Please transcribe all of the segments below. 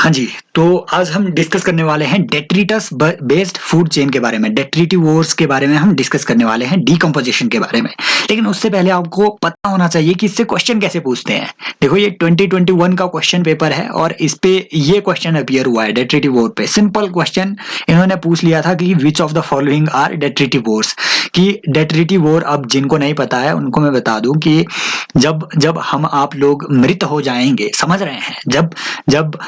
हाँ जी, तो आज हम डिस्कस करने वाले हैं डेट्रिटस बेस्ड फूड चेन के बारे में, डेट्रिटिवोर्स के बारे में हम डिस्कस करने वाले हैं, डीकम्पोजिशन के बारे में। लेकिन उससे पहले आपको पता होना चाहिए कि इससे क्वेश्चन कैसे पूछते हैं। देखो ये 2021 का क्वेश्चन पेपर है और इस पे ये क्वेश्चन अपीयर हुआ है डेट्रिटिवोर पे। सिंपल क्वेश्चन इन्होंने पूछ लिया था कि which of the following are detritivores, कि डेट्रिटिवोर, अब जिनको नहीं पता है उनको मैं बता दूं कि जब जब हम आप लोग मृत हो जाएंगे, समझ रहे हैं, जब जब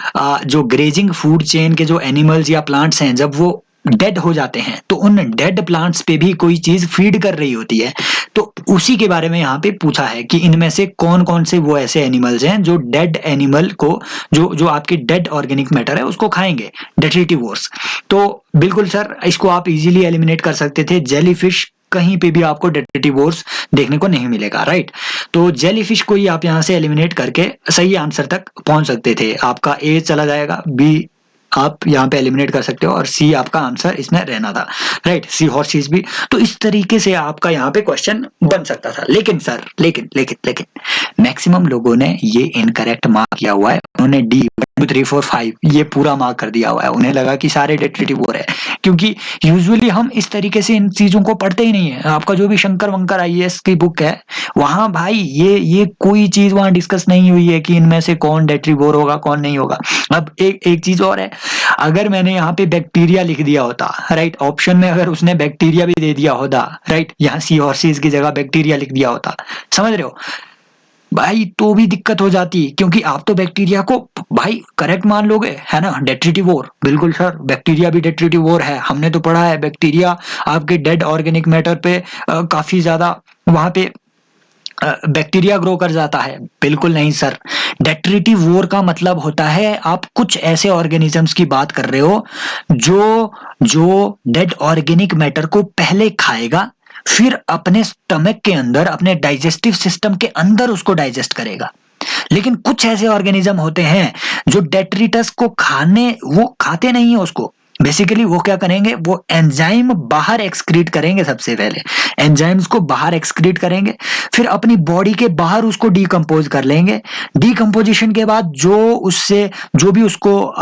जो ग्रेजिंग फूड चेन के जो एनिमल्स या प्लांट्स हैं, जब वो डेड हो जाते हैं तो उन डेड प्लांट्स पे भी कोई चीज फीड कर रही होती है। तो उसी के बारे में यहाँ पे पूछा है कि इनमें से कौन कौन से वो ऐसे एनिमल्स हैं जो डेड एनिमल को, जो जो आपकी डेड ऑर्गेनिक मैटर है उसको खाएंगे, डेट्रिटिवोर्स। तो बिल्कुल सर, इसको आप इजीली एलिमिनेट कर सकते थे। जेलीफिश, कहीं पे भी आपको डेट्रिटिवोर्स देखने को नहीं मिलेगा, राइट। तो जेलीफिश को ही आप यहाँ से एलिमिनेट करके सही आंसर तक पहुंच सकते थे। आपका ए चला जाएगा, बी आप यहाँ पे एलिमिनेट कर सकते हो और सी आपका आंसर इसमें रहना था, राइट, सी हॉर्सेस भी। तो इस तरीके से आपका यहाँ पे क्वेश्चन बन सकता था। लेकिन सर, लेकिन लेकिन लेकिन मैक्सिमम लोगों ने ये इनकरेक्ट मार्क किया हुआ है। उन्होंने डी 1 2 3 4 5 ये पूरा मार्क कर दिया हुआ है। उन्हें लगा कि सारे डेट्रिटिवोर है, क्योंकि यूजुअली हम इस तरीके से इन चीजों को पढ़ते ही नहीं है। आपका जो भी शंकर वंकर आईएएस की बुक है, वहां भाई ये कोई चीज वहां डिस्कस नहीं हुई है कि इनमें से कौन डेट्रिटिवोर होगा कौन नहीं होगा। अब एक एक चीज और है, अगर मैंने यहाँ पे बैक्टीरिया लिख दिया होता, राइट, ऑप्शन में अगर उसने बैक्टीरिया भी दे दिया होता, राइट, यहाँ सी हॉर्सेस की जगह बैक्टीरिया लिख दिया होता, समझ रहे हो भाई, तो भी दिक्कत हो जाती, क्योंकि आप तो बैक्टीरिया को भाई करेक्ट मान लोगे, है ना, डेट्रिटिवोर। बिल्कुल सर, बैक्टीरिया भी डेट्रिटिवोर है, हमने तो पढ़ा है बैक्टीरिया आपके डेड ऑर्गेनिक मैटर पे काफी ज्यादा वहां पे बैक्टीरिया ग्रो कर जाता है। बिल्कुल नहीं सर, डेट्रिटिवोर का मतलब होता है आप कुछ ऐसे ऑर्गेनिजम्स की बात कर रहे हो जो जो डेड ऑर्गेनिक मैटर को पहले खाएगा, फिर अपने स्टमक के अंदर, अपने डाइजेस्टिव सिस्टम के अंदर उसको डाइजेस्ट करेगा। लेकिन कुछ ऐसे ऑर्गेनिज्म होते हैं जो डेट्रिटस को वो खाते नहीं है उसको। बेसिकली वो क्या करेंगे, वो एंजाइम बाहर एक्सक्रीट करेंगे। सबसे पहले एंजाइम्स को बाहर एक्सक्रीट करेंगे, फिर अपनी बॉडी के बाहर उसको डीकंपोज कर लेंगे। डीकंपोजिशन के बाद जो उससे जो भी उसको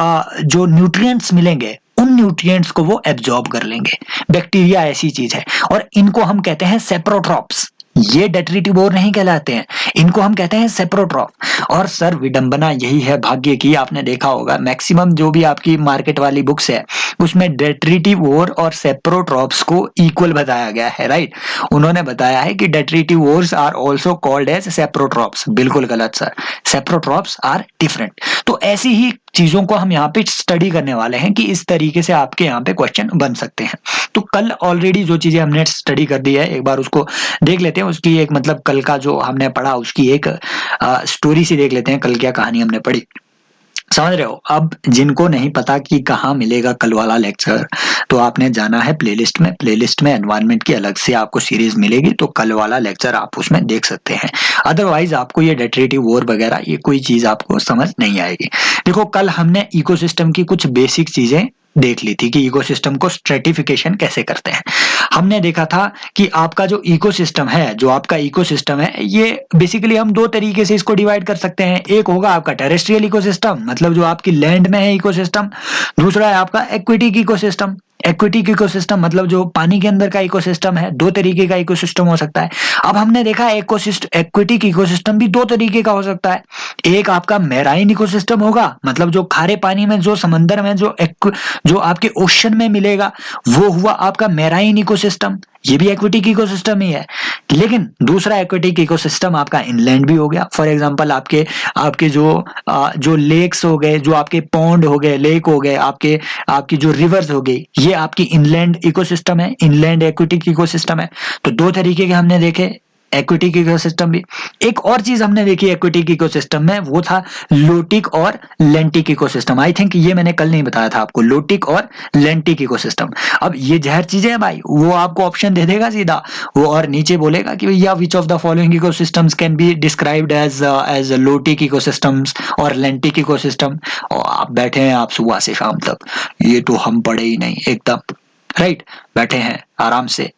जो न्यूट्रिएंट्स मिलेंगे, उन न्यूट्रिएंट्स को वो एब्जॉर्ब कर लेंगे। बैक्टीरिया ऐसी चीज है और इनको हम कहते हैं सेप्रोट्रॉप्स। ये डेट्रिटिवोर नहीं कहलाते हैं, इनको हम कहते हैं सेप्रोट्रॉप। और सर विडंबना यही है भाग्य की, आपने देखा होगा मैक्सिमम जो भी आपकी मार्केट वाली बुक्स है उसमें डेट्रिटिवोर और सेप्रोट्रॉप्स को इक्वल बताया गया है, राइट। उन्होंने बताया है कि detritivores are also called as saprotrophs. बिल्कुल गलत सर, सेप्रोट्रॉप्स आर डिफरेंट। तो ऐसी ही चीजों को हम यहाँ पे स्टडी करने वाले हैं कि इस तरीके से आपके यहाँ पे क्वेश्चन बन सकते हैं। तो कल ऑलरेडी जो चीजें हमने स्टडी कर दी है, एक बार उसको देख लेते हैं। उसकी एक मतलब कल का जो हमने पढ़ा उसकी एक स्टोरी सी देख लेते हैं, कल क्या कहानी हमने पढ़ी, समझ रहे हो। अब जिनको नहीं पता कि कहाँ मिलेगा कल वाला लेक्चर, तो आपने जाना है प्लेलिस्ट में। प्लेलिस्ट में एनवायरनमेंट की अलग से आपको सीरीज मिलेगी, तो कल वाला लेक्चर आप उसमें देख सकते हैं। अदरवाइज आपको ये डेट्रिटिवोर वगैरह ये कोई चीज आपको समझ नहीं आएगी। देखो कल हमने इकोसिस्टम की कुछ बेसिक चीजें देख ली थी कि इकोसिस्टम को स्ट्रेटिफिकेशन कैसे करते हैं। हमने देखा था कि आपका जो इकोसिस्टम है, जो आपका इकोसिस्टम है, ये बेसिकली हम दो तरीके से इसको डिवाइड कर सकते हैं। एक होगा आपका टेरेस्ट्रियल इकोसिस्टम, मतलब जो आपकी लैंड में है इकोसिस्टम। दूसरा है आपका एक्वेटिक इकोसिस्टम। एक्वेटिक इकोसिस्टम मतलब जो पानी के अंदर का इकोसिस्टम है। दो तरीके का इकोसिस्टम हो सकता है। अब हमने देखा एक्वेटिक इकोसिस्टम भी दो तरीके का हो सकता है। एक आपका मैराइन इकोसिस्टम होगा, मतलब जो खारे पानी में, जो समंदर में, जो आपके ओशन में मिलेगा, वो हुआ आपका मैराइन इकोसिस्टम। ये भी एक्वेटिक इकोसिस्टम ही है। लेकिन दूसरा एक्वेटिक इकोसिस्टम आपका इनलैंड भी हो गया। फॉर एग्जांपल आपके आपके जो लेक्स हो गए, जो आपके पॉन्ड हो गए, लेक हो गए, आपकी जो रिवर्स हो गई, ये आपकी इनलैंड इकोसिस्टम है, इनलैंड एक्वेटिक इकोसिस्टम है। तो दो तरीके के हमने देखे एक्वेटिक इकोसिस्टम भी। एक और चीज हमने देखी एक्वेटिक इकोसिस्टम में, वो था लोटिक और लेंटिक इकोसिस्टम। आई थिंक ये मैंने कल नहीं बताया था आपको, लोटिक और लेंटिक इकोसिस्टम। अब ये जहर चीजें हैं भाई, वो आपको ऑप्शन दे देगा सीधा, वो और नीचे बोलेगा कि भैया which of the following ecosystems can be described as lotic ecosystems और लेंटिक इकोसिस्टम। और आप बैठे हैं, आप सुबह से शाम तक ये तो हम पढ़े ही नहीं एकदम, राइट, बैठे हैं आराम से,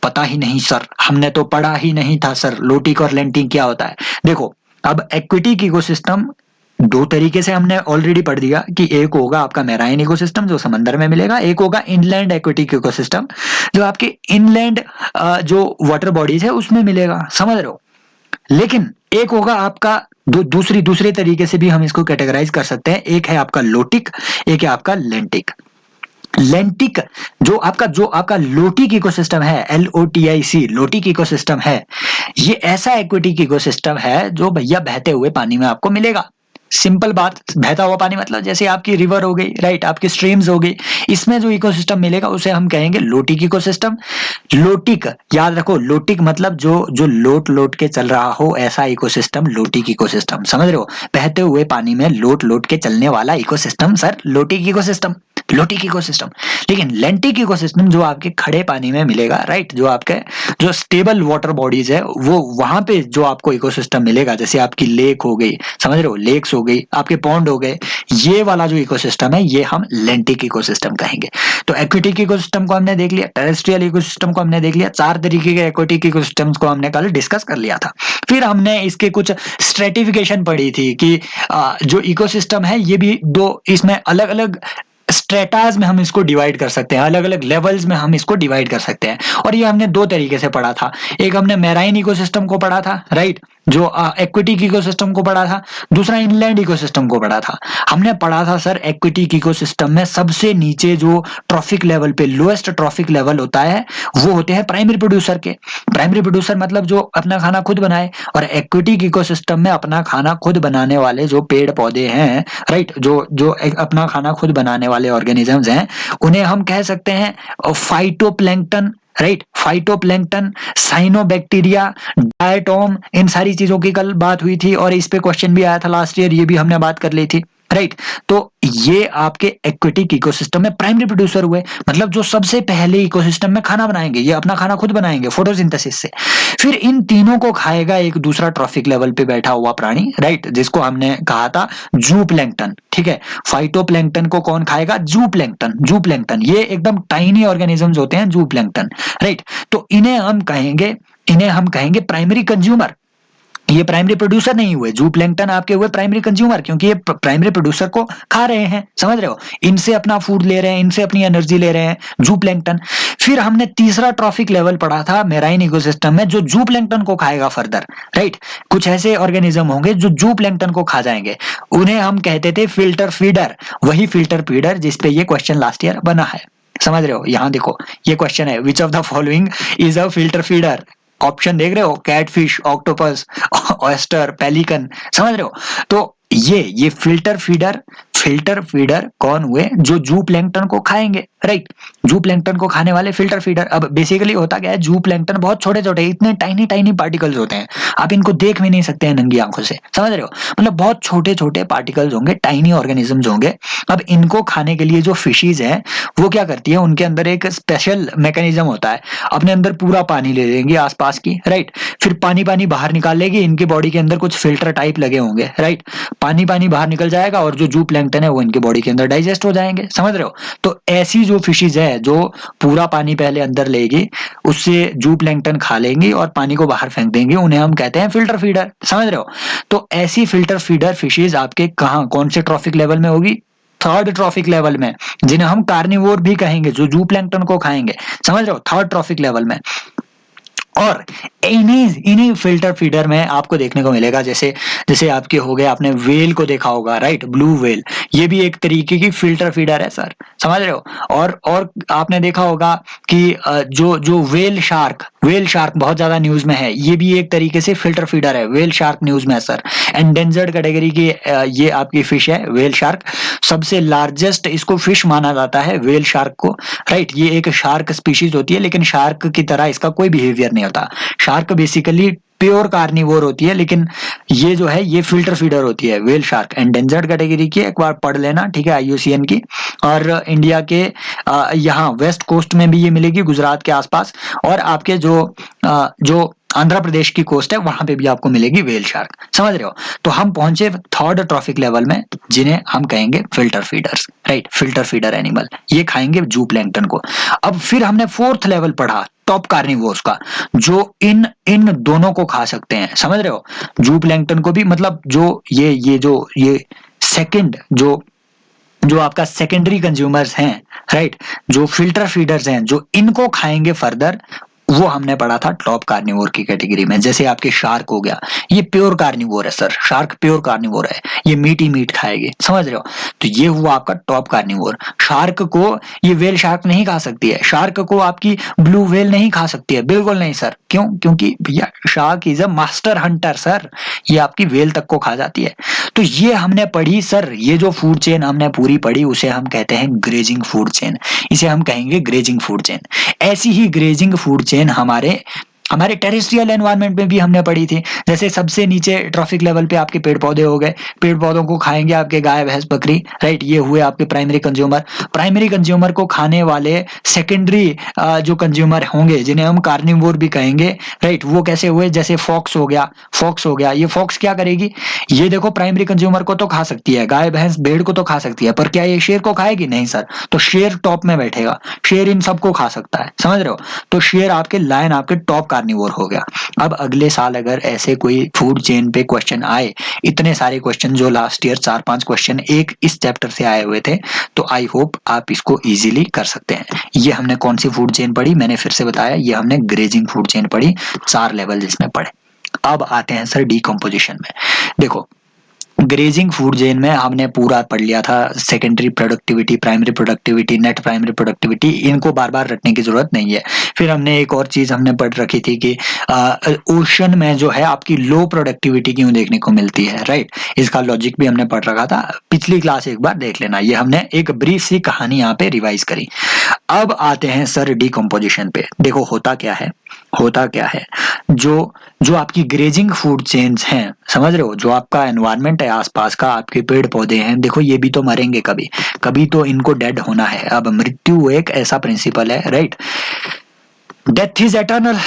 पता ही नहीं सर, हमने तो पढ़ा ही नहीं था सर लोटिक और लेंटिक क्या होता है। देखो अब एक्वेटिक इकोसिस्टम दो तरीके से हमने ऑलरेडी पढ़ दिया कि एक होगा आपका मैराइन इकोसिस्टम जो समंदर में मिलेगा, एक होगा इनलैंड एक्वेटिक इकोसिस्टम जो आपके इनलैंड जो वाटर बॉडीज है उसमें मिलेगा, समझ रहे हो। लेकिन एक होगा आपका दूसरे तरीके से भी हम इसको कैटेगराइज कर सकते हैं, एक है आपका लोटिक, एक है आपका लेंटिक। लेंटिक जो आपका लोटिक इकोसिस्टम है, LOTIC लोटिक इकोसिस्टम है, ये ऐसा एक्वेटिक इकोसिस्टम है जो भैया बहते हुए पानी में आपको मिलेगा। सिंपल बात, बहता हुआ पानी मतलब जैसे आपकी रिवर हो गई, राइट, आपकी स्ट्रीम्स हो गई, इसमें जो इकोसिस्टम मिलेगा उसे हम कहेंगे लोटिक इकोसिस्टम। लोटिक याद रखो, लोटिक मतलब जो लोट लोट के चल रहा हो ऐसा इकोसिस्टम लोटिक इकोसिस्टम, समझ रहे हो। बहते हुए पानी में लोट लोट के चलने वाला ecosystem sir lotic ecosystem, lotic ecosystem. लेकिन लेंटिक इकोसिस्टम जो आपके खड़े पानी में मिलेगा, राइट, जो आपके जो स्टेबल वाटर बॉडीज है वो वहां पे जो आपको इकोसिस्टम मिलेगा, जैसे आपकी लेक हो गई, समझ रहे हो, लेक्स हो गई, आपके पॉन्ड हो गए, ये वाला जो इकोसिस्टम है ये हम लेंटिक इकोसिस्टम कहेंगे। तो एक्वेटिक इकोसिस्टम को हमने देख लिया, टेरेस्ट्रियल इकोसिस्टम को हमने देख लिया, 4 तरीके के एक्वेटिक इकोसिस्टम्स को हमने कल डिस्कस कर लिया था। फिर हमने इसके कुछ स्ट्रेटिफिकेशन पढ़ी थी कि जो इकोसिस्टम है ये भी दो, इसमें अलग अलग स्ट्रेटाज में हम इसको डिवाइड कर सकते हैं, अलग अलग लेवल्स में हम इसको डिवाइड कर सकते हैं। और ये हमने दो तरीके से पढ़ा था, एक हमने मैराइन इकोसिस्टम को पढ़ा था, राइट, जो एक्वेटिक इकोसिस्टम को पढ़ा था, दूसरा इनलैंड इकोसिस्टम को पढ़ा था। हमने पढ़ा था सर एक्वेटिक इकोसिस्टम में सबसे नीचे जो ट्रॉफिक लेवल पे लोएस्ट ट्रॉफिक लेवल होता है वो होते हैं प्राइमरी प्रोड्यूसर के। प्राइमरी प्रोड्यूसर मतलब जो अपना खाना खुद बनाए, और एक्वेटिक इकोसिस्टम में अपना खाना खुद बनाने वाले जो पेड़ पौधे हैं, राइट, जो अपना खाना खुद बनाने वाले ऑर्गेनिजम्स हैं उन्हें हम कह सकते हैं फाइटोप्लैंक्टन, राइट, फाइटोप्लैंक्टन, साइनोबैक्टीरिया, डायटोम, इन सारी चीजों की कल बात हुई थी और इस पे क्वेश्चन भी आया था लास्ट ईयर, ये भी हमने बात कर ली थी, राइट। तो ये आपके एक्वेटिक इकोसिस्टम में प्राइमरी प्रोड्यूसर हुए, मतलब जो सबसे पहले इकोसिस्टम में खाना बनाएंगे, ये अपना खाना खुद बनाएंगे फोटोसिंथेसिस से। फिर इन तीनों को खाएगा एक दूसरा ट्रॉफिक लेवल पे बैठा हुआ प्राणी, राइट, जिसको हमने कहा था जूप्लैंक्टन, ठीक है। फाइटोप्लैंक्टन को कौन खाएगा? जूप्लैंक्टन, जूप्लैंक्टन, ये एकदम टाइनी ऑर्गेनिजम्स होते हैं जूप्लैंक्टन, राइट। तो इन्हें हम कहेंगे प्राइमरी कंज्यूमर। ये प्राइमरी प्रोड्यूसर नहीं हुए, जूप्लैंक्टन आपके हुए प्राइमरी कंज्यूमर, क्योंकि ये प्राइमरी प्रोड्यूसर को खा रहे हैं, समझ रहे हो, इनसे अपना फूड ले रहे हैं, इनसे अपनी एनर्जी ले रहे हैं, जूप्लैंक्टन। फिर हमने तीसरा ट्रॉफिक लेवल पढ़ा था मैराइन इकोसिस्टम में जो जूप्लैंक्टन को खाएगा फर्दर, राइट। कुछ ऐसे ऑर्गेनिज्म होंगे जो जूप्लैंक्टन को खा जाएंगे, उन्हें हम कहते थे फिल्टर फीडर। वही फिल्टर फीडर जिसपे ये क्वेश्चन लास्ट ईयर बना है, समझ रहे हो। यहाँ देखो ये क्वेश्चन है, विच of the following is a filter feeder. Option देख रहे हो, कैटफिश, ऑक्टोपस, ऑयस्टर, पेलिकन, समझ रहे हो। तो ये फिल्टर फीडर कौन हुए? जो जूप्लैंक्टन को खाएंगे, राइट, जूप्लैंक्टन को खाने वाले फिल्टर फीडर। अब बेसिकली होता क्या है, जूप्लैंक्टन बहुत छोटे छोटे इतने टाइनी टाइनी पार्टिकल्स होते हैं, आप इनको देख भी नहीं सकते हैं नंगी आंखों से, समझ रहे हो, मतलब बहुत छोटे छोटे पार्टिकल्स होंगे, टाइनी ऑर्गेनिजम्स होंगे। अब इनको खाने के लिए जो फिशीज हैं वो क्या करती है, उनके अंदर एक स्पेशल मैकेनिज्म होता है, अपने अंदर पूरा पानी ले लेंगे आसपास की, राइट, फिर पानी बाहर निकाल लेगी, इनके बॉडी के अंदर कुछ फिल्टर टाइप लगे होंगे, राइट, पानी बाहर निकल जाएगा और जो जूप्लैंक्टन है वो इनके बॉडी के अंदर डाइजेस्ट हो जाएंगे, समझ रहे हो। तो ऐसी जो फिशेज है जो पूरा पानी पहले अंदर लेगी, उससे जूप्लैंक्टन खा लेंगी और पानी को बाहर फेंक देंगी, उन्हें हम कहते हैं फिल्टर फीडर, समझ रहे हो। तो ऐसी फिल्टर फीडर फिशेज आपके कहां कौन से ट्रॉफिक लेवल में होगी? थर्ड ट्रॉफिक लेवल में, जिन्हें हम कार्निवोर भी कहेंगे, जो जूप्लैंक्टन को खाएंगे, समझ रहे हो, थर्ड ट्रॉफिक लेवल में। और इन्हीं फिल्टर फीडर में आपको देखने को मिलेगा, जैसे जैसे आपके हो गए, आपने वेल को देखा होगा, राइट, ब्लू वेल, ये भी एक तरीके की फिल्टर फीडर है सर, समझ रहे हो। और आपने देखा होगा कि जो वेल शार्क बहुत ज्यादा न्यूज में है, ये भी एक तरीके से फिल्टर फीडर है, वेल शार्क न्यूज में है सर। एंडेंजर्ड कैटेगरी की ये आपकी फिश है वेल शार्क, सबसे लार्जेस्ट इसको फिश माना जाता है वेल शार्क को, राइट। ये एक शार्क स्पीशीज होती है, लेकिन शार्क की तरह इसका कोई बिहेवियर नहीं होता। शार्क बेसिकली प्योर कार्निवोर होती है, लेकिन ये जो है ये फिल्टर फीडर होती है वेल शार्क, एंडेंजर्ड कैटेगरी की, एक बार पढ़ लेना, ठीक है, IUCN की। और इंडिया के यहाँ वेस्ट कोस्ट में भी ये मिलेगी, गुजरात के आसपास, और आपके जो आंध्र प्रदेश की कोस्ट है वहां पे भी आपको मिलेगी वेल शार्क, समझ रहे हो। तो हम पहुंचे थर्ड ट्रॉफिक लेवल में, जिन्हें हम कहेंगे filter feeders, right, filter feeder animal, ये खाएंगे जूप्लैंक्टन को। अब फिर हमने फोर्थ लेवल पढ़ा, टॉप कार्निवोर्स का, जो इन इन दोनों को खा सकते हैं, समझ रहे हो, जू प्लैंकटन को भी, मतलब जो ये सेकंड जो आपका सेकेंडरी कंज्यूमर्स हैं, राइट, जो फिल्टर फीडर्स हैं, जो इनको खाएंगे फर्दर, वो हमने पढ़ा था टॉप कार्निवोर की कैटेगरी में। जैसे आपके शार्क हो गया, ये प्योर कार्निवोर है सर, शार्क प्योर कार्निवोर है, ये मीट ही मीट खाएगी, समझ रहे हो। तो ये हुआ आपका टॉप कार्निवोर। शार्क को ये वेल शार्क नहीं खा सकती है, शार्क को आपकी ब्लू वेल नहीं खा सकती है, बिल्कुल नहीं सर। क्यों? क्योंकि भैया shark is a master Hunter sir, ये आपकी वेल तक को खा जाती है। तो ये हमने पढ़ी सर, ये जो फूड चेन हमने पूरी पढ़ी उसे हम कहते हैं ग्रेजिंग फूड चेन, इसे हम कहेंगे ग्रेजिंग फूड चेन। ऐसी ही ग्रेजिंग फूड चेन हमारे टेरेस्ट्रियल एनवायरनमेंट में भी हमने पढ़ी थी। जैसे सबसे नीचे ट्रॉफिक लेवल पे आपके पेड़ पौधे हो गए, पेड़ पौधों को खाएंगे आपके गाय भैंस बकरी, राइट, ये हुए आपके प्राइमरी कंज्यूमर। प्राइमरी कंज्यूमर को खाने वाले सेकेंडरी जो कंज्यूमर होंगे, जिन्हें हम कार्निवोर भी कहेंगे, राइट, वो कैसे हुए? जैसे फॉक्स हो गया, ये फॉक्स क्या करेगी? ये देखो प्राइमरी कंज्यूमर को तो खा सकती है, गाय भैंस भेड़ को तो खा सकती है, पर क्या ये शेर को खाएगी? नहीं सर। तो शेर टॉप में बैठेगा, शेर इन सबको खा सकता है, समझ रहे हो। तो शेर आपके लायन आपके टॉप कार्निवोर हो गया। अब अगले साल अगर ऐसे कोई फूड चेन पे क्वेश्चन आए, इतने सारे क्वेश्चन जो लास्ट ईयर 4-5 क्वेश्चन एक इस चैप्टर से आए हुए थे, तो आई होप आप इसको इजीली कर सकते हैं। ये हमने कौन सी फूड चेन पढ़ी? मैंने फिर से बताया, ये हमने ग्रेजिंग फूड चेन पढ़ी, 4 लेवल जिसमें पढ़े। अब आते हैं सर डीकम्पोजिशन में। देखो ग्रेजिंग फूड चेन में हमने पूरा पढ़ लिया था, secondary productivity, primary productivity, net primary productivity, इनको बार बार रटने की जरूरत नहीं है। फिर हमने एक और चीज हमने पढ़ रखी थी कि ओशन में जो है आपकी लो प्रोडक्टिविटी क्यों देखने को मिलती है, राइट, इसका लॉजिक भी हमने पढ़ रखा था, पिछली क्लास एक बार देख लेना। ये हमने एक ब्रीफ सी कहानी यहाँ पे रिवाइज करी। अब आते हैं सर डीकम्पोजिशन पे। देखो होता क्या है, जो जो आपकी ग्रेजिंग फूड चेन्स हैं, समझ रहे हो, जो आपका एनवायरनमेंट है आसपास का, आपके पेड़ पौधे हैं, देखो ये भी तो मरेंगे कभी कभी, तो इनको डेड होना है। अब मृत्यु एक ऐसा प्रिंसिपल है, राइट, डेथ इज एटर्नल,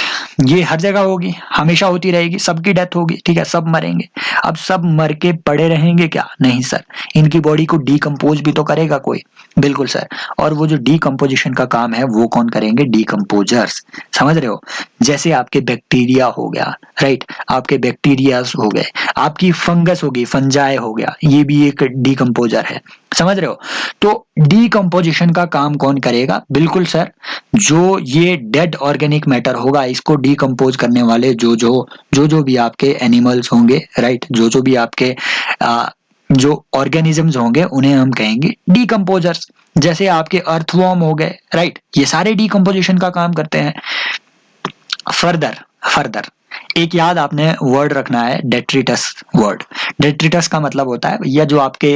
ये हर जगह होगी, हमेशा होती रहेगी, सबकी डेथ होगी, ठीक है, सब मरेंगे। अब सब मर के पड़े रहेंगे क्या? नहीं सर, इनकी बॉडी को डीकम्पोज भी तो करेगा कोई, बिल्कुल सर। और वो जो डीकम्पोजिशन का काम है वो कौन करेंगे? डीकम्पोजर्स, समझ रहे हो। जैसे आपके बैक्टीरिया हो गया, राइट, आपके बैक्टीरियाज हो गए, आपकी फंगस होगी, फंजाई हो गया, ये भी एक डीकम्पोजर है, समझ रहे हो। तो डीकम्पोजिशन का काम कौन करेगा? बिल्कुल सर, जो ये डेड ऑर्गेनिक मैटर होगा इसको डीकम्पोज करने वाले जो भी आपके एनिमल्स होंगे, राइट, जो भी आपके जो ऑर्गेनिजम्स होंगे उन्हें हम कहेंगे डीकम्पोजर्स। जैसे आपके अर्थवॉर्म हो गए, राइट, ये सारे डीकम्पोजिशन का काम करते हैं। फर्दर एक याद आपने वर्ड रखना है, डेट्रिटस वर्ड। डेट्रिटस का मतलब होता है या जो आपके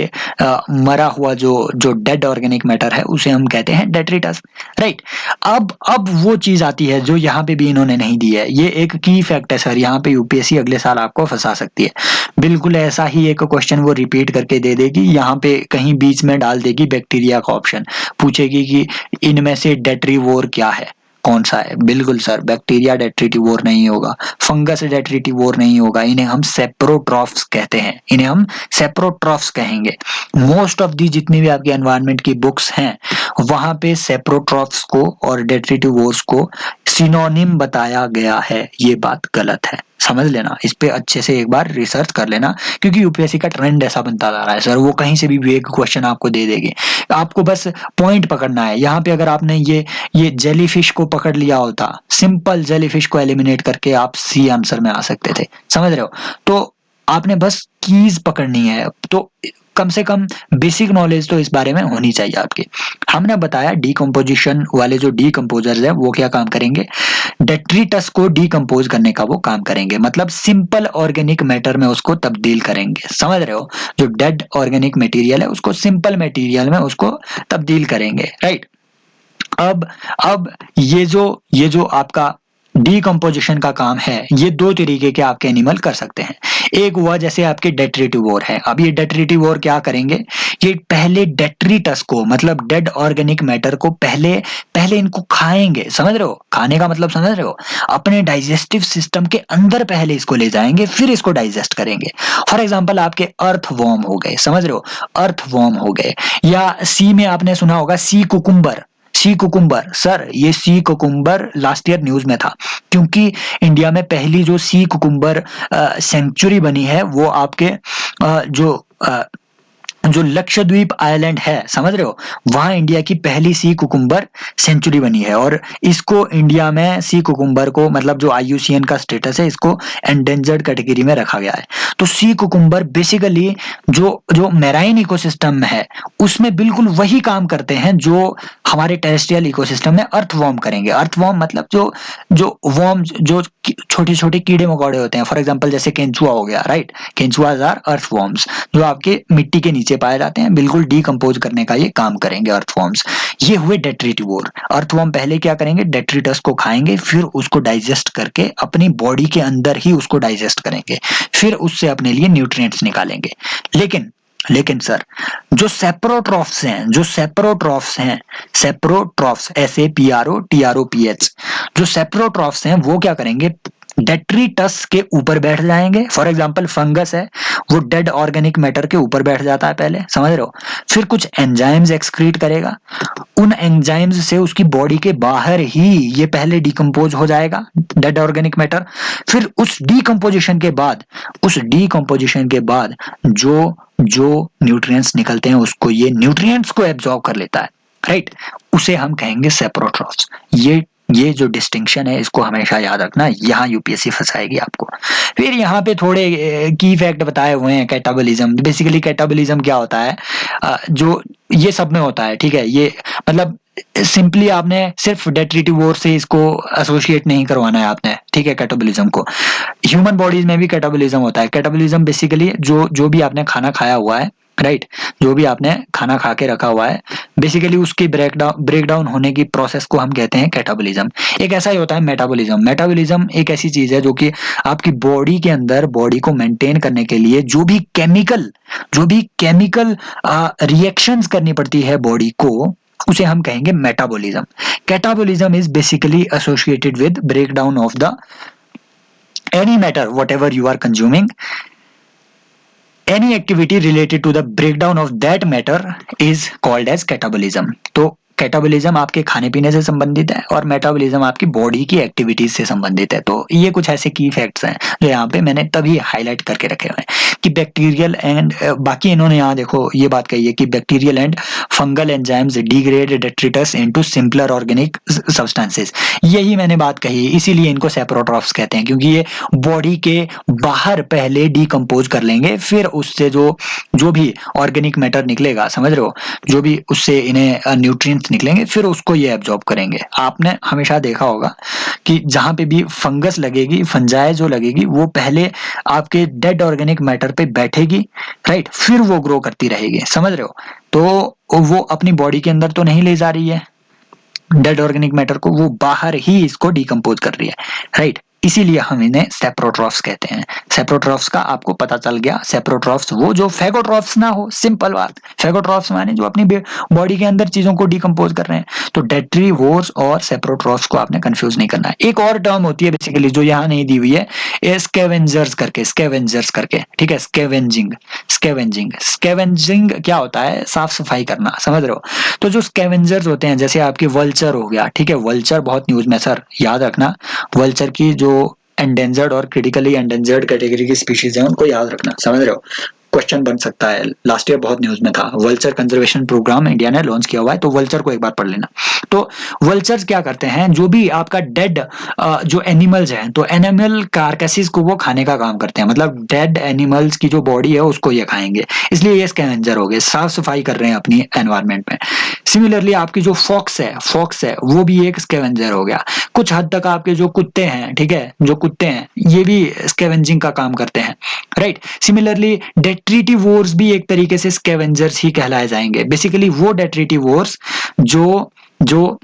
मरा हुआ जो डेड ऑर्गेनिक मैटर है उसे हम कहते हैं डेट्रिटस, राइट। अब वो चीज आती है जो यहाँ पे भी इन्होंने नहीं दी है, ये एक की फैक्ट है सर, यहाँ पे यूपीएससी अगले साल आपको फंसा सकती है। बिल्कुल ऐसा ही एक क्वेश्चन वो रिपीट करके दे देगी, यहाँ पे कहीं बीच में डाल देगी बैक्टीरिया का ऑप्शन, पूछेगी कि इनमें से डेट्रीवोर क्या है, कौन सा है। बिल्कुल सर, बैक्टीरिया डेट्रिटिवोर नहीं होगा, फंगस डेट्रिटिवोर नहीं होगा, इन्हें हम सेप्रोट्रॉफ्स कहते हैं, इन्हें हम सेप्रोट्रॉफ्स कहेंगे। मोस्ट ऑफ दी जितनी भी आपकी एनवायरनमेंट की बुक्स हैं वहां पे सेप्रोट्रॉफ्स को और डेट्रिटिवोर्स को सिनोनिम बताया गया है, ये बात गलत है, समझ लेना। इस पे अच्छे से एक बार रिसर्च कर लेना, क्योंकि यूपीएससी का ट्रेंड ऐसा बनता जा रहा है सर, वो कहीं से भी वेग क्वेश्चन आपको दे देगी, आपको बस पॉइंट पकड़ना है। यहाँ पे अगर आपने ये जेलीफिश को पकड़ लिया होता, सिंपल जेलीफिश को एलिमिनेट करके आप सी आंसर में आ सकते थे, समझ रहे हो। तो आपने बस कीज पकड़नी है, तो कम से कम बेसिक नॉलेज तो इस बारे में होनी चाहिए आपकी। हमने बताया डीकम्पोजिशन वाले जो डीकम्पोजर्स है वो क्या काम करेंगे? डेट्रिटस को डीकम्पोज करने का वो काम करेंगे, मतलब सिंपल ऑर्गेनिक मैटर में उसको तब्दील करेंगे, समझ रहे हो। जो डेड ऑर्गेनिक मटेरियल है उसको सिंपल मटेरियल में उसको तब्दील करेंगे, राइट। अब ये जो आपका डीकम्पोजिशन का काम है, ये दो तरीके के आपके एनिमल कर सकते हैं। एक हुआ जैसे आपके डेट्रिटिवोर है। अब ये डेट्रिटिवोर क्या करेंगे? ये पहले डेट्रिटस को, मतलब डेड ऑर्गेनिक मैटर को पहले इनको खाएंगे, समझ रहे हो। खाने का मतलब समझ रहे हो, अपने डाइजेस्टिव सिस्टम के अंदर पहले इसको ले जाएंगे, फिर इसको डाइजेस्ट करेंगे। फॉर एग्जाम्पल आपके अर्थवॉर्म हो गए, समझ रहे हो, अर्थवॉर्म हो गए, या सी में आपने सुना होगा sea cucumber, sea cucumber, sir ये sea cucumber last year news में था, क्योंकि इंडिया में पहली जो सी कुकुम्बर सेंचुरी बनी है वो आपके जो लक्षद्वीप आइलैंड है, समझ रहे हो, वहां इंडिया की पहली सी कुकुम्बर सेंचुरी बनी है। और इसको इंडिया में सी कुकुम्बर को, मतलब जो IUCN का स्टेटस है, इसको एंडेंजर्ड कैटेगरी में रखा गया है। तो सी कुकुम्बर बेसिकली जो जो मैराइन इकोसिस्टम में है उसमें बिल्कुल वही काम करते हैं जो हमारे टेरेस्ट्रियल इकोसिस्टम में अर्थवॉर्म करेंगे। अर्थवॉर्म मतलब जो जो वर्म, जो छोटे छोटे कीड़े मकोड़े होते हैं, फॉर एग्जांपल जैसे केंचुआ हो गया, राइट, केंचुआज आर अर्थवॉर्म्स, जो आपके मिट्टी के नीचे पाए जाते हैं, बिल्कुल डीकंपोज करने का ये काम करेंगे अर्थवॉर्म्स। ये हुए डेट्रिटिवोर। अर्थवॉर्म पहले क्या करेंगे, डेट्रिटस को खाएंगे, फिर उसको डाइजेस्ट करके अपनी बॉडी के अंदर ही उसको डाइजेस्ट करेंगे, फिर उससे अपने लिए न्यूट्रिएंट्स निकालेंगे। लेकिन सर जो सेप्रोट्रॉफ्स हैं, सेप्रोट्रॉफ्स SAPROTROPH, जो सेप्रोट्रॉफ्स हैं वो क्या करेंगे, डेट्रिटस के ऊपर बैठ जाएंगे। फॉर एग्जांपल फंगस है, वो डेड ऑर्गेनिक मैटर के ऊपर बैठ जाता है पहले, समझ रहे हो, फिर कुछ एंजाइम्स एक्सक्रीट करेगा, उन एंजाइम्स से उसकी बॉडी के बाहर ही ये पहले डिकम्पोज हो जाएगा डेड ऑर्गेनिक मैटर, फिर उस डीकंपोजिशन के बाद जो जो न्यूट्रिएंट्स निकलते हैं उसको ये न्यूट्रिएंट्स को एब्जॉर्ब कर लेता है, राइट, उसे हम कहेंगे सेप्रोट्रॉफ्स। ये जो डिस्टिंक्शन है इसको हमेशा याद रखना, यहाँ यूपीएससी फंसाएगी आपको। फिर यहाँ पे थोड़े की फैक्ट बताए हुए हैं। कैटाबॉलिज्म, बेसिकली कैटाबॉलिज्म क्या होता है, जो ये सब में होता है, ठीक है, ये मतलब सिंपली आपने सिर्फ डेट्रिटिवोर से इसको एसोसिएट नहीं करवाना है आपने, ठीक है, कैटाबॉलिज्म को। ह्यूमन बॉडीज में भी कैटाबॉलिज्म होता है। कैटाबॉलिज्म बेसिकली जो भी आपने खाना खाया हुआ है, राइट, जो भी आपने खाना खा के रखा हुआ है, बेसिकली उसकी ब्रेकडाउन होने की प्रोसेस को हम कहते हैं कैटाबॉलिज्म। एक ऐसा ही होता है मेटाबॉलिज्म एक ऐसी चीज है जो कि आपकी बॉडी के अंदर, बॉडी को मेंटेन करने के लिए जो भी केमिकल रिएक्शंस करनी पड़ती है बॉडी को, उसे हम कहेंगे metabolism. Catabolism is basically associated with breakdown of the any matter whatever you are consuming, any activity related to the breakdown of that matter is called as catabolism। तो catabolism आपके खाने पीने से संबंधित है और मेटाबॉलिज्म आपकी बॉडी की एक्टिविटीज से संबंधित है। तो ये कुछ ऐसे की फैक्ट्स हैं जो यहाँ पे मैंने तभी हाईलाइट करके रखे हुए हैं कि बैक्टीरियल एंड बाकी इन्होंने यहाँ देखो ये बात कही है कि bacterial and fungal enzymes degrade detritus into simpler organic substances. यही मैंने बात कही, इसीलिए इनको सेप्रोट्रॉफ्स कहते हैं, क्योंकि ये बॉडी के बाहर पहले डीकंपोज कर लेंगे, फिर उससे जो भी ऑर्गेनिक मैटर निकलेगा, समझ रहे हो, जो भी उससे इन्हें न्यूट्रिएंट्स निकलेंगे, फिर उसको ये एब्जॉर्ब करेंगे। आपने हमेशा देखा होगा कि जहां पे भी फंगस लगेगी, फंजाई जो लगेगी, वो पहले आपके डेड ऑर्गेनिक मैटर पे बैठेगी, राइट, फिर वो ग्रो करती रहेगी, समझ रहे हो। तो वो अपनी बॉडी के अंदर तो नहीं ले जा रही है डेड ऑर्गेनिक मैटर को, वो बाहर ही इसको डिकम्पोज कर रही है, राइट, इसीलिए हम इन्हें सेप्रोट्रॉफ्स कहते हैं। सेप्रोट्रॉफ्स का आपको पता चल गया। सेप्रोट्रॉफ्स वो जो फेगोट्रॉफ्स ना हो, सिंपल बात। फेगोट्रॉफ्स माने जो अपनी बॉडी के अंदर चीजों को डिकम्पोज कर रहे हैं। तो डेट्रीवोर्स और सेप्रोट्रॉफ्स को आपने कंफ्यूज नहीं करना है। एक और टर्म होती है बेसिकली जो यहाँ नहीं दी हुई है, स्कैवेंजर्स करके, ठीक है, स्कैवेंजिंग क्या होता है, साफ सफाई करना, समझ रहे हो। तो जो स्कैवेंजर्स होते हैं, जैसे आपके वल्चर हो गया, ठीक है, वल्चर बहुत न्यूज में, सर याद रखना, वल्चर की जो एंडेंजर्ड और क्रिटिकली एंडेंजर्ड कैटेगरी की स्पीशीज हैं उनको याद रखना, समझ रहे हो। क्वेश्चन बन सकता है, लास्ट ईयर बहुत न्यूज में था। वल्चर कंजर्वेशन प्रोग्राम इंडिया ने लॉन्च किया हुआ है, तो वल्चर को एक बार पढ़ लेना। तो वल्चर्स क्या करते हैं, जो भी आपका डेड जो एनिमल्स हैं, तो एनिमल कार्कैसेस को वो खाने का काम करते हैं, मतलब डेड एनिमल्स की जो बॉडी है उसको ये खाएंगे, इसलिए ये स्कैवेंजर हो गए, साफ सफाई कर रहे हैं अपनी एनवायरनमेंट में। सिमिलरली आपकी जो फॉक्स है वो भी एक स्कैवेंजर हो गया। कुछ हद तक आपके जो कुत्ते हैं, ठीक है, जो कुत्ते हैं ये भी स्कैवेंजिंग का काम करते हैं, राइट। सिमिलरली डेट्रिटिवोर्स भी एक तरीके से स्कैवेंजर्स ही कहलाए जाएंगे। बेसिकली वो डेट्रिटिवोर्स जो जो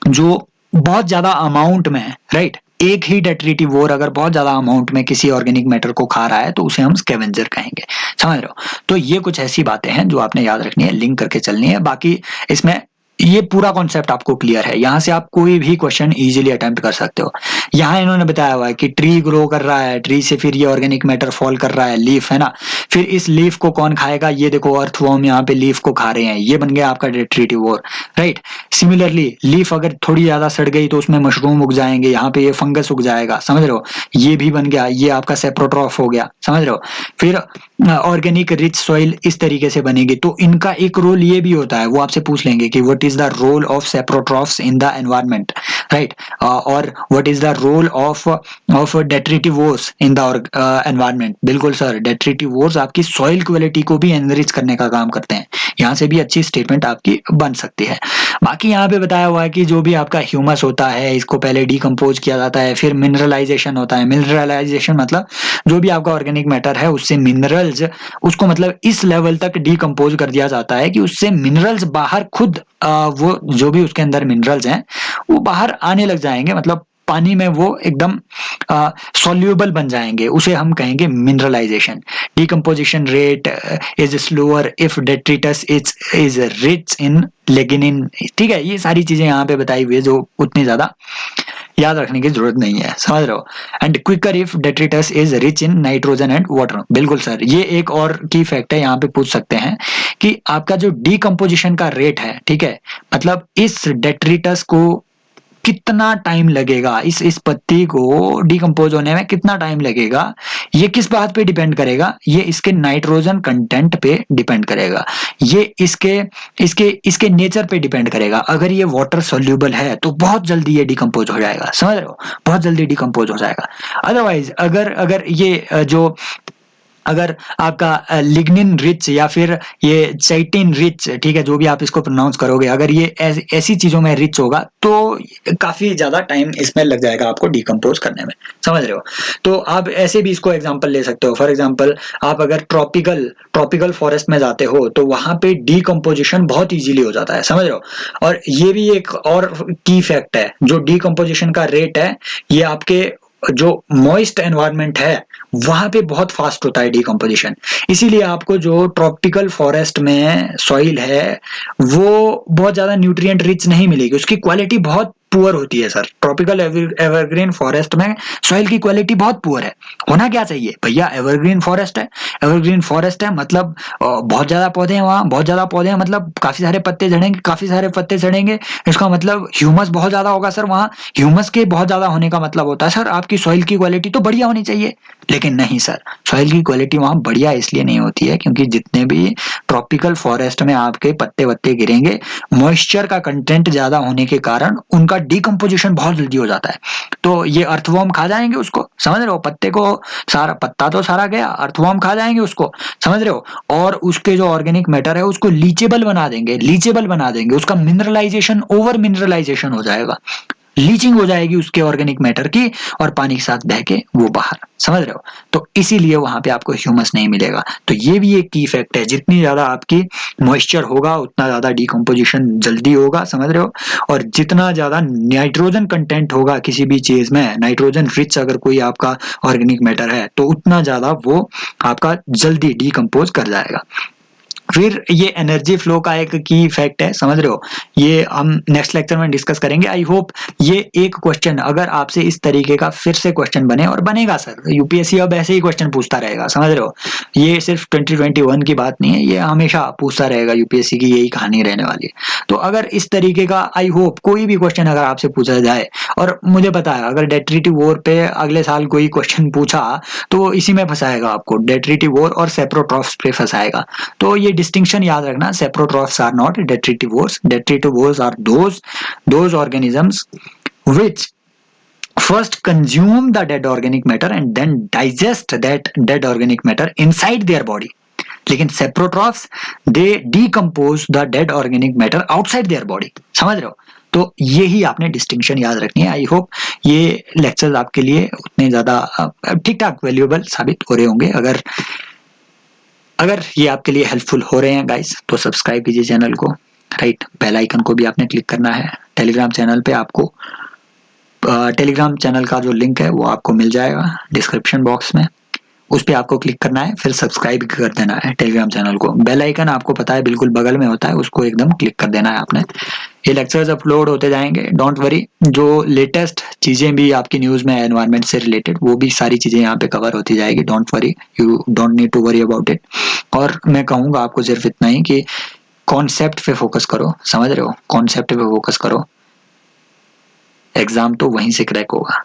जो बहुत ज्यादा अमाउंट में, राइट, एक ही डेट्रिटिवोर अगर बहुत ज्यादा अमाउंट में किसी ऑर्गेनिक मैटर को खा रहा है तो उसे हम स्कैवेंजर कहेंगे, समझ रहे हो। तो ये कुछ ऐसी बातें हैं जो आपने याद रखनी है, लिंक करके चलनी है। बाकी इसमें ये पूरा कॉन्सेप्ट आपको क्लियर है, यहाँ से आप कोई भी क्वेश्चन इजीली अटेम्प्ट कर सकते हो। यहाँ इन्होंने बताया हुआ है कि ट्री ग्रो कर रहा है, ट्री से फिर ये ऑर्गेनिक मैटर फॉल कर रहा है, लीफ है ना, फिर इस लीफ को कौन खाएगा, ये देखो अर्थवॉर्म यहाँ पे लीफ को खा रहे हैं, ये बन गया आपका डेट्रीटिव वोर, राइट। सिमिलरली लीफ अगर थोड़ी ज्यादा सड़ गई तो उसमें मशरूम उग जाएंगे, यहाँ पे ये फंगस उग जाएगा, समझ रहे हो, ये भी बन गया, ये आपका सेप्रोट्रॉफ हो गया, समझ रहे हो। फिर ऑर्गेनिक रिच सॉइल इस तरीके से बनेगी। तो इनका एक रोल ये भी होता है, वो आपसे पूछ लेंगे कि what is the role of saprotrophs in the environment, right, और what is the role of detritivores in the environment. बिल्कुल सर, डेट्रिटिवोर्स आपकी सॉइल क्वालिटी को भी एनरिच करने का काम करते हैं। यहाँ से भी अच्छी स्टेटमेंट आपकी बन सकती है। बाकी यहाँ पे बताया हुआ है कि जो भी आपका ह्यूमस होता है, इसको पहले डिकम्पोज किया जाता है, फिर मिनरलाइजेशन होता है। मिनरलाइजेशन मतलब जो भी आपका ऑर्गेनिक मैटर है उससे मिनरल्स, उसको मतलब इस लेवल तक डिकम्पोज कर दिया जाता है कि उससे मिनरल्स बाहर खुद वो जो भी उसके अंदर मिनरल्स हैं वो बाहर आने लग जाएंगे, मतलब पानी में वो एकदम सॉल्यूबल बन जाएंगे, उसे हम कहेंगे mineralisation. Decomposition rate is slower if detritus is rich in lignin. ठीक है, ये सारी चीजें यहाँ पे बताई हुई है जो उतनी ज्यादा याद रखने की जरूरत नहीं है, समझ रहे हो। And quicker if detritus is rich in nitrogen and water. बिल्कुल सर, ये एक और की फैक्ट है, यहाँ पे पूछ सकते हैं कि आपका जो डिकम्पोजिशन का रेट है, ठीक है, मतलब इस डेट्रिटस को कितना टाइम लगेगा, इस पत्ती को डिकम्पोज होने में कितना टाइम लगेगा, ये किस बात पे डिपेंड करेगा, ये इसके नाइट्रोजन कंटेंट पे डिपेंड करेगा, ये इसके इसके इसके नेचर पे डिपेंड करेगा। अगर ये वाटर सोल्यूबल है तो बहुत जल्दी ये डिकम्पोज हो जाएगा, समझ रहे हो, बहुत जल्दी डिकम्पोज हो जाएगा। अदरवाइज अगर अगर ये जो अगर आपका लिग्निन रिच या फिर ये चाइटिन रिच, ठीक है, जो भी आप इसको प्रोनाउंस करोगे, अगर ये ऐसी चीजों में रिच होगा तो काफी ज्यादा टाइम इसमें लग जाएगा आपको डिकम्पोज करने में, समझ रहे हो। तो आप ऐसे भी इसको एग्जांपल ले सकते हो। फॉर एग्जांपल आप अगर ट्रॉपिकल फॉरेस्ट में जाते हो तो वहां पे डिकम्पोजिशन बहुत इजीली हो जाता है, समझ रहे हो। और ये भी एक और की फैक्ट है, जो डिकम्पोजिशन का रेट है ये आपके जो मॉइस्ट एनवायरनमेंट है वहां पे बहुत फास्ट होता है डिकम्पोजिशन। इसीलिए आपको जो ट्रॉपिकल फॉरेस्ट में सॉइल है वो बहुत ज्यादा न्यूट्रिएंट रिच नहीं मिलेगी, उसकी क्वालिटी बहुत पुअर होती है सर। ट्रॉपिकल एवरग्रीन फॉरेस्ट में सॉइल की क्वालिटी बहुत पुअर है। होना क्या चाहिए भैया, एवरग्रीन फॉरेस्ट है, एवरग्रीन फॉरेस्ट है मतलब बहुत ज्यादा पौधे हैं वहां, बहुत ज्यादा पौधे हैं मतलब काफी सारे पत्ते झड़ेंगे, काफी सारे पत्ते झड़ेंगे, इसका मतलब ह्यूमस बहुत ज्यादा होगा सर वहां। ह्यूमस के बहुत ज्यादा होने का मतलब होता है सर आपकी सॉइल की क्वालिटी तो बढ़िया होनी चाहिए। लेकिन नहीं सर, सॉइल की क्वालिटी वहां बढ़िया इसलिए नहीं होती है क्योंकि जितने भी ट्रॉपिकल फॉरेस्ट में आपके पत्ते वत्ते गिरेंगे, मॉइस्चर का कंटेंट ज्यादा होने के कारण उनका डिकम्पोजिशन बहुत जल्दी हो जाता है। तो ये अर्थवॉर्म खा जाएंगे उसको, समझ रहे हो, पत्ते को, सारा पत्ता तो सारा गया, अर्थवॉर्म खा जाएंगे उसको, समझ रहे हो। और उसके जो ऑर्गेनिक मैटर है उसको लीचेबल बना देंगे, लीचेबल बना देंगे, उसका मिनरलाइजेशन, ओवर मिनरलाइजेशन हो जाएगा, लीचिंग हो जाएगी उसके ऑर्गेनिक मैटर की और पानी के साथ बह के वो बाहर, समझ रहे हो। तो इसीलिए वहां पे आपको ह्यूमस नहीं मिलेगा। तो ये भी एक की फैक्ट है, जितनी ज्यादा आपकी मॉइस्चर होगा उतना ज्यादा डिकम्पोजिशन जल्दी होगा, समझ रहे हो। और जितना ज्यादा नाइट्रोजन कंटेंट होगा किसी भी चीज में, नाइट्रोजन रिच अगर कोई आपका ऑर्गेनिक मैटर है तो उतना ज्यादा वो आपका जल्दी डिकम्पोज कर जाएगा। फिर ये एनर्जी फ्लो का एक की फैक्ट है, समझ रहे हो, ये हम नेक्स्ट लेक्चर में डिस्कस करेंगे। आई होप ये एक क्वेश्चन अगर आपसे इस तरीके का फिर से क्वेश्चन बने, और बनेगा सर, यूपीएससी अब ऐसे ही क्वेश्चन पूछता रहेगा, समझ रहे हो। ये सिर्फ 2021 की बात नहीं है, ये हमेशा पूछता रहेगा, यूपीएससी की यही कहानी रहने वाली है। तो अगर इस तरीके का आई होप कोई भी क्वेश्चन अगर आपसे पूछा जाए, और मुझे पता है अगर डेट्रिटिव वॉर पे अगले साल कोई क्वेश्चन पूछा तो वो इसी में फंसाएगा आपको, डेट्रिटिव वॉर और सेप्रोट्रॉफ्स पे फंसाएगा। तो ये distinction याद रखना, saprotrophs are not detritivores. Detritivores are those organisms which first consume the dead organic matter and then digest that dead organic matter inside their body. लेकिन saprotrophs they decompose the dead organic matter outside their body, समझ रहे हो। तो यही आपने distinction याद रखनी है। आई होप ये लेक्चर्स आपके लिए उतने ज्यादा ठीक ठाक वैल्यूएबल साबित हो रहे होंगे। अगर ये आपके लिए हेल्पफुल हो रहे हैं गाइस तो सब्सक्राइब कीजिए चैनल को, राइट। बेल आइकन को भी आपने क्लिक करना है। टेलीग्राम चैनल पे आपको टेलीग्राम चैनल का जो लिंक है वो आपको मिल जाएगा डिस्क्रिप्शन बॉक्स में, उस पे आपको क्लिक करना है, फिर सब्सक्राइब कर देना है टेलीग्राम चैनल को। बेल आइकन आपको पता है बिल्कुल बगल में होता है, उसको एकदम क्लिक कर देना है आपने। ये लेक्चर्स अपलोड होते जाएंगे, डोंट वरी। जो लेटेस्ट चीजें भी आपकी न्यूज में एनवायरनमेंट से रिलेटेड, वो भी सारी चीजें यहाँ पे कवर होती जाएगी, don't worry, you don't need to worry about it. और मैं कहूँगा आपको सिर्फ इतना ही कि कॉन्सेप्ट पे फोकस करो, समझ रहे हो, कॉन्सेप्ट पे फोकस करो, एग्जाम तो वहीं से क्रैक होगा।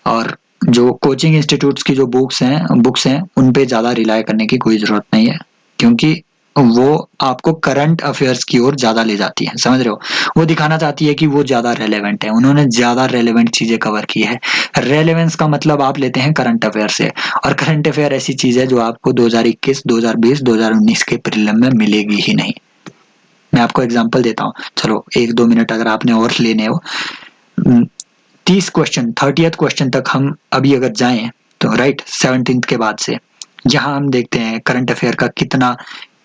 और जो कोचिंग इंस्टीट्यूट्स की जो बुक्स हैं उन पे ज़्यादा रिलाय करने की कोई ज़रूरत नहीं है, क्योंकि वो आपको करंट अफेयर्स की ओर ज़्यादा ले जाती है, समझ रहे हो। वो दिखाना चाहती है कि वो ज़्यादा रेलेवेंट है, उन्होंने ज़्यादा रेलेवेंट चीज़ें कवर की है। रेलेवेंस का मतलब आप लेते हैं करंट अफेयर से, और करंट अफेयर ऐसी चीज़ है जो आपको 2021, 2020, 2019 के प्रीलिम में मिलेगी ही नहीं। मैं आपको एग्जाम्पल देता हूँ, चलो 1-2 मिनट अगर आपने और लेने हो। 30 क्वेश्चन 30th क्वेश्चन तक हम अभी अगर जाएं तो राइट 17th के बाद से यहाँ हम देखते हैं करंट अफेयर का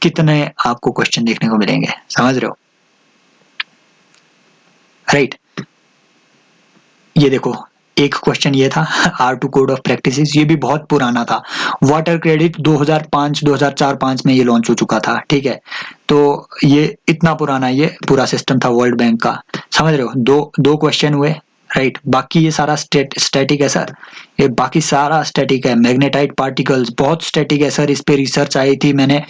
कितने आपको क्वेश्चन देखने को मिलेंगे, समझ रहे हो, राइट। ये देखो एक क्वेश्चन ये था R2 कोड ऑफ प्रैक्टिसेस, ये भी बहुत पुराना था। वाटर क्रेडिट 2005 में ये लॉन्च हो चुका था, ठीक है। तो ये इतना पुराना ये पूरा सिस्टम था वर्ल्ड बैंक का, समझ रहे हो। दो क्वेश्चन हुए, राइट। बाकी ये सारा स्टैटिक है सर, ये बाकी सारा स्टैटिक है। मैग्नेटाइट पार्टिकल्स बहुत स्टैटिक है सर, इस पे रिसर्च आई थी, मैंने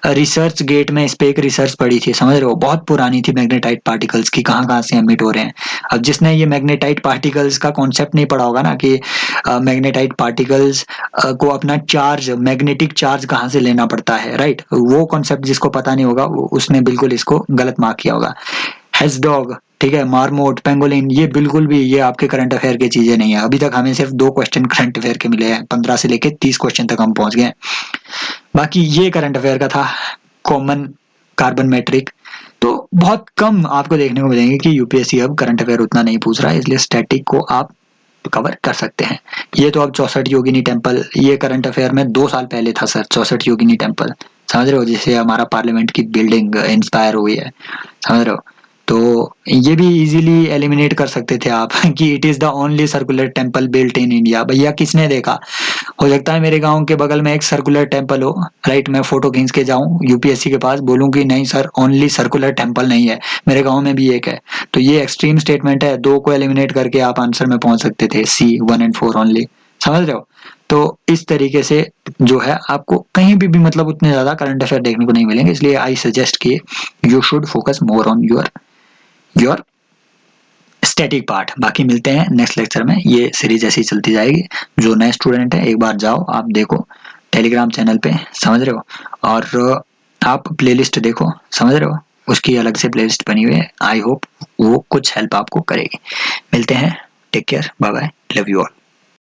रिसर्च गेट में इस पे एक रिसर्च पढ़ी थी, समझ रहे हो। बहुत पुरानी थी मैग्नेटाइट पार्टिकल्स की, कहाँ से एमिट हो रहे हैं। अब जिसने ये मैग्नेटाइट पार्टिकल्स का कॉन्सेप्ट नहीं पढ़ा होगा ना कि मैग्नेटाइट पार्टिकल्स को अपना चार्ज, मैग्नेटिक चार्ज कहाँ से लेना पड़ता है, राइट, वो कॉन्सेप्ट जिसको पता नहीं होगा उसने बिल्कुल इसको गलत मार्क किया होगा। हेजडॉग, ठीक है, मार्मोट, पेंगोलिन, ये बिल्कुल भी ये आपके करंट अफेयर की चीजें नहीं है। अभी तक हमें सिर्फ 2 क्वेश्चन करंट अफेयर के मिले हैं, 15 से लेके 30 क्वेश्चन तक हम पहुंच गए। बाकी ये करंट अफेयर का था कॉमन कार्बन मैट्रिक। तो बहुत कम आपको देखने को मिलेंगे कि यूपीएससी अब करंट अफेयर उतना नहीं पूछ रहा है, इसलिए स्टैटिक को आप कवर कर सकते हैं। ये तो अब 64 योगिनी टेम्पल, ये करंट अफेयर में 2 साल पहले था सर, 64 योगिनी टेम्पल, समझ रहे हो, जिससे हमारा पार्लियामेंट की बिल्डिंग इंस्पायर हुई है, समझ रहे हो। तो ये भी इजीली एलिमिनेट कर सकते थे आप कि it is the only circular temple built in India. भैया किसने देखा, हो सकता है मेरे गांव के बगल में एक सर्कुलर टेम्पल हो, राइट, मैं फोटो खींच के जाऊं यूपीएससी के पास, बोलूं कि नहीं सर ओनली सर्कुलर टेम्पल नहीं है, मेरे गांव में भी एक है। तो ये एक्सट्रीम स्टेटमेंट है, 2 को एलिमिनेट करके आप आंसर में पहुंच सकते थे, C 1 and 4 ओनली, समझ रहे हो। तो इस तरीके से जो है आपको कहीं भी मतलब उतने ज्यादा करंट अफेयर देखने को नहीं मिलेंगे, इसलिए आई सजेस्ट कि you should focus more on your static part. बाकी मिलते हैं नेक्स्ट लेक्चर में, ये सीरीज ऐसी चलती जाएगी। जो नए स्टूडेंट है एक बार जाओ आप देखो टेलीग्राम चैनल पे, समझ रहे हो, और आप प्लेलिस्ट देखो, समझ रहे हो, उसकी अलग से प्लेलिस्ट बनी हुई है। आई होप वो कुछ हेल्प आपको करेगी। मिलते हैं, take care, bye bye, love you all.